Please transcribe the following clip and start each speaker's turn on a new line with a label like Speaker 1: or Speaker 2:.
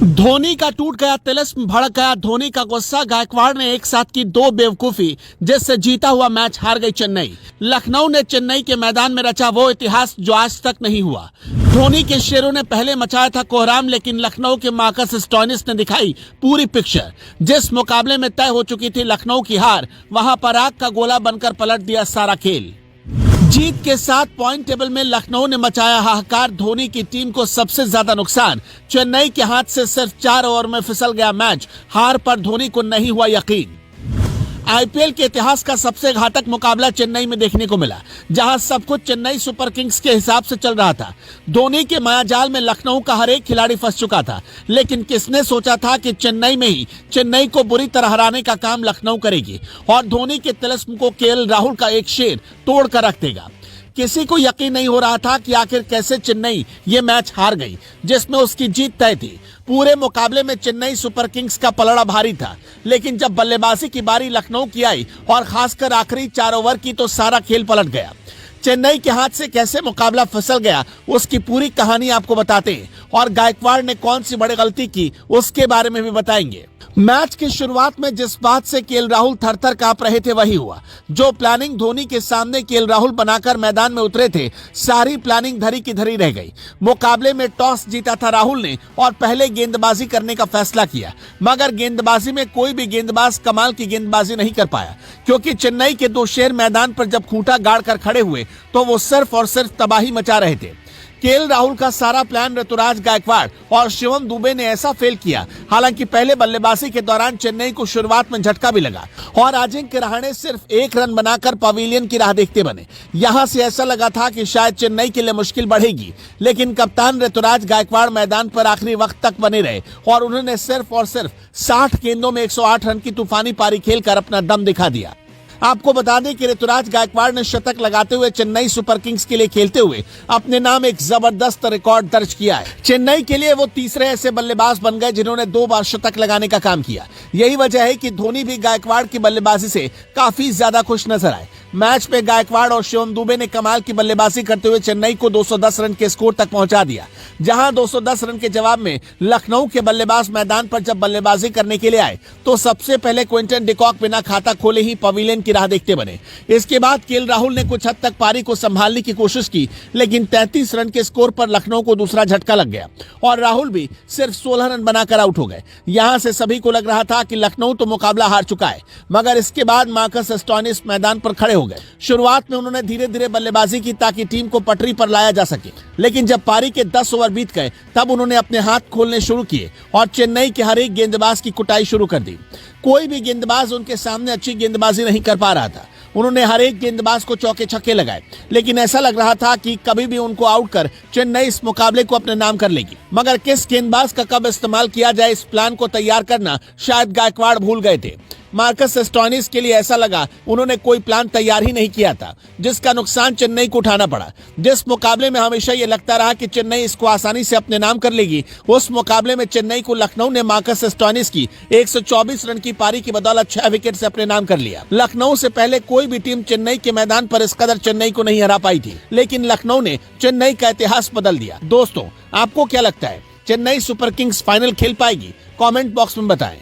Speaker 1: धोनी का टूट गया तिलिस्म, भड़क गया धोनी का गुस्सा। गायकवाड़ ने एक साथ की दो बेवकूफी जिससे जीता हुआ मैच हार गई चेन्नई। लखनऊ ने चेन्नई के मैदान में रचा वो इतिहास जो आज तक नहीं हुआ। धोनी के शेरों ने पहले मचाया था कोहराम, लेकिन लखनऊ के मार्कस स्टोइनिस ने दिखाई पूरी पिक्चर। जिस मुकाबले में तय हो चुकी थी लखनऊ की हार, वहां पर आग का गोला बनकर पलट दिया सारा खेल। जीत के साथ पॉइंट टेबल में लखनऊ ने मचाया हाहाकार। धोनी की टीम को सबसे ज्यादा नुकसान। चेन्नई के हाथ से सिर्फ 4 ओवर में फिसल गया मैच। हार पर धोनी को नहीं हुआ यकीन। आईपीएल के इतिहास का सबसे घातक मुकाबला चेन्नई में देखने को मिला, जहां सब कुछ चेन्नई सुपर किंग्स के हिसाब से चल रहा था। धोनी के मायाजाल में लखनऊ का हर एक खिलाड़ी फंस चुका था, लेकिन किसने सोचा था कि चेन्नई में ही चेन्नई को बुरी तरह हराने का काम लखनऊ करेगी और धोनी के तिलिस्म को केएल राहुल का एक शेर तोड़ कर रख देगा। किसी को यकीन नहीं हो रहा था कि आखिर कैसे चेन्नई ये मैच हार गई, जिसमें उसकी जीत तय थी। पूरे मुकाबले में चेन्नई सुपर किंग्स का पलड़ा भारी था, लेकिन जब बल्लेबाजी की बारी लखनऊ की आई और खासकर आखिरी 4 ओवर की, तो सारा खेल पलट गया। चेन्नई के हाथ से कैसे मुकाबला फिसल गया, उसकी पूरी कहानी आपको बताते हैं और गायकवाड़ ने कौन सी बड़ी गलती की उसके बारे में भी बताएंगे। मैच की शुरुआत में जिस बात से केएल राहुल थरथर कांप रहे थे वही हुआ। जो प्लानिंग धोनी के सामने केएल राहुल बनाकर मैदान में उतरे थे, सारी प्लानिंग धरी की धरी रह गई। मुकाबले में टॉस जीता था राहुल ने और पहले गेंदबाजी करने का फैसला किया, मगर गेंदबाजी में कोई भी गेंदबाज कमाल की गेंदबाजी नहीं कर पाया, क्योंकि चेन्नई के 2 शेर मैदान पर जब खूंटा गाड़ कर खड़े हुए तो वो सिर्फ और सिर्फ तबाही मचा रहे थे। केएल राहुल का सारा प्लान ऋतुराज गायकवाड़ और शिवम दुबे ने ऐसा फेल किया। हालांकि पहले बल्लेबाजी के दौरान चेन्नई को शुरुआत में झटका भी लगा और अजिंक्य रहाणे सिर्फ 1 रन बनाकर पवेलियन की राह देखते बने। यहां से ऐसा लगा था कि शायद चेन्नई के लिए मुश्किल बढ़ेगी, लेकिन कप्तान ऋतुराज गायकवाड़ मैदान पर आखिरी वक्त तक बने रहे और उन्होंने सिर्फ और सिर्फ 60 गेंदों में 108 रन की तूफानी पारी खेलकर अपना दम दिखा दिया। आपको बता दें कि ऋतुराज गायकवाड़ ने शतक लगाते हुए चेन्नई सुपर किंग्स के लिए खेलते हुए अपने नाम एक जबरदस्त रिकॉर्ड दर्ज किया है। चेन्नई के लिए वो तीसरे ऐसे बल्लेबाज बन गए जिन्होंने 2 बार शतक लगाने का काम किया। यही वजह है कि धोनी भी गायकवाड़ की बल्लेबाजी से काफी ज्यादा खुश नजर आए। मैच में गायकवाड़ और शिवम दुबे ने कमाल की बल्लेबाजी करते हुए चेन्नई को 210 रन के स्कोर तक पहुंचा दिया। जहां 210 रन के जवाब में लखनऊ के बल्लेबाज मैदान पर जब बल्लेबाजी करने के लिए आए, तो सबसे पहले क्विंटन डिकॉक बिना खाता खोले ही पवेलियन की राह देखते बने। इसके बाद केएल राहुल ने कुछ हद तक पारी को संभालने की कोशिश की, लेकिन 33 रन के स्कोर पर लखनऊ को दूसरा झटका लग गया और राहुल भी सिर्फ 16 रन बनाकर आउट हो गए। यहां से सभी को लग रहा था कि लखनऊ तो मुकाबला हार चुका है, मगर इसके बाद मार्कस स्टोइनिस मैदान पर खड़े हो गए। शुरुआत में उन्होंने धीरे धीरे बल्लेबाजी की ताकि टीम को पटरी पर लाया जा सके, लेकिन जब पारी के 10 ओवर बीत गए तब उन्होंने अपने हाथ खोलने शुरू किए और चेन्नई के हर एक गेंदबाज की कुटाई शुरू कर दी। कोई भी गेंदबाज उनके सामने अच्छी गेंदबाजी नहीं कर पा रहा था। उन्होंने हर एक गेंदबाज को चौके छक्के लगाए, लेकिन ऐसा लग रहा था कि कभी भी उनको आउट कर चेन्नई इस मुकाबले को अपने नाम कर लेगी। मगर किस गेंदबाज का कब इस्तेमाल किया जाए, इस प्लान को तैयार करना शायद गायकवाड़ भूल गए थे। मार्कस स्टोइनिस के लिए ऐसा लगा उन्होंने कोई प्लान तैयार ही नहीं किया था, जिसका नुकसान चेन्नई को उठाना पड़ा। जिस मुकाबले में हमेशा ये लगता रहा कि चेन्नई इसको आसानी से अपने नाम कर लेगी, उस मुकाबले में चेन्नई को लखनऊ ने मार्कस स्टोइनिस की 124 रन की पारी की बदौलत 6 विकेट से अपने नाम कर लिया। लखनऊ से पहले कोई भी टीम चेन्नई के मैदान पर इस कदर चेन्नई को नहीं हरा पाई थी, लेकिन लखनऊ ने चेन्नई का इतिहास बदल दिया। दोस्तों, आपको क्या लगता है, चेन्नई सुपर किंग्स फाइनल खेल पाएगी? कमेंट बॉक्स में बताएं।